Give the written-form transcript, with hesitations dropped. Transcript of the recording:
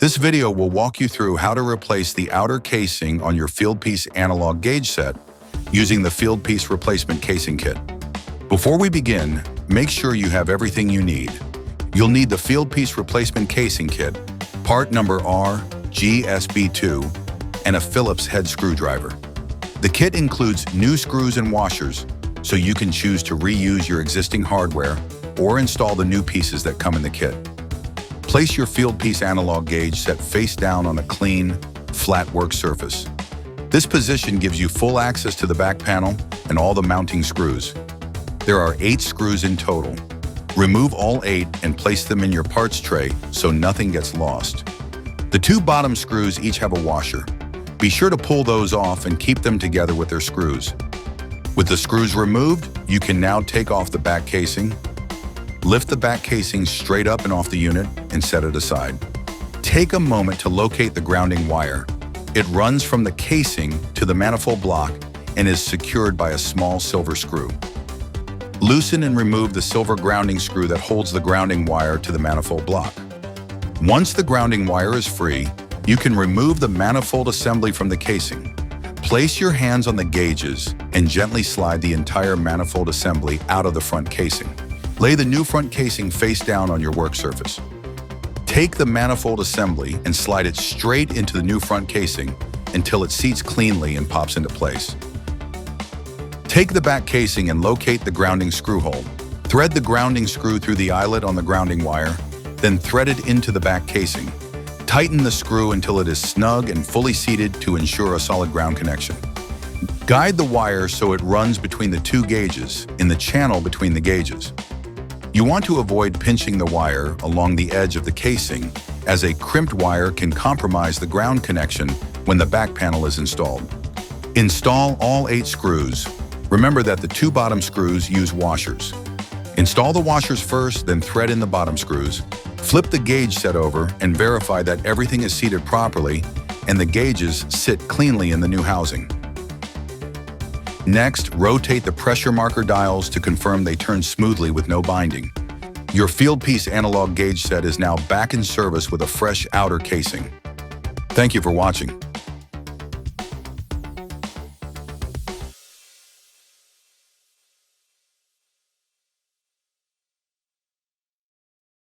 This video will walk you through how to replace the outer casing on your Fieldpiece analog gauge set using the Fieldpiece replacement casing kit. Before we begin, make sure you have everything you need. You'll need the Fieldpiece replacement casing kit, part number RGSB2, and a Phillips head screwdriver. The kit includes new screws and washers, so you can choose to reuse your existing hardware or install the new pieces that come in the kit. Place your Fieldpiece analog gauge set face down on a clean, flat work surface. This position gives you full access to the back panel and all the mounting screws. There are 8 screws in total. Remove all 8 and place them in your parts tray so nothing gets lost. The 2 bottom screws each have a washer. Be sure to pull those off and keep them together with their screws. With the screws removed, you can now take off the back casing. Lift the back casing straight up and off the unit and set it aside. Take a moment to locate the grounding wire. It runs from the casing to the manifold block and is secured by a small silver screw. Loosen and remove the silver grounding screw that holds the grounding wire to the manifold block. Once the grounding wire is free, you can remove the manifold assembly from the casing. Place your hands on the gauges and gently slide the entire manifold assembly out of the front casing. Lay the new front casing face down on your work surface. Take the manifold assembly and slide it straight into the new front casing until it seats cleanly and pops into place. Take the back casing and locate the grounding screw hole. Thread the grounding screw through the eyelet on the grounding wire, then thread it into the back casing. Tighten the screw until it is snug and fully seated to ensure a solid ground connection. Guide the wire so it runs between the 2 gauges in the channel between the gauges. You want to avoid pinching the wire along the edge of the casing, as a crimped wire can compromise the ground connection when the back panel is installed. Install all 8 screws. Remember that the 2 bottom screws use washers. Install the washers first, then thread in the bottom screws. Flip the gauge set over and verify that everything is seated properly and the gauges sit cleanly in the new housing. Next, rotate the pressure marker dials to confirm they turn smoothly with no binding. Your Fieldpiece analog gauge set is now back in service with a fresh outer casing. Thank you for watching.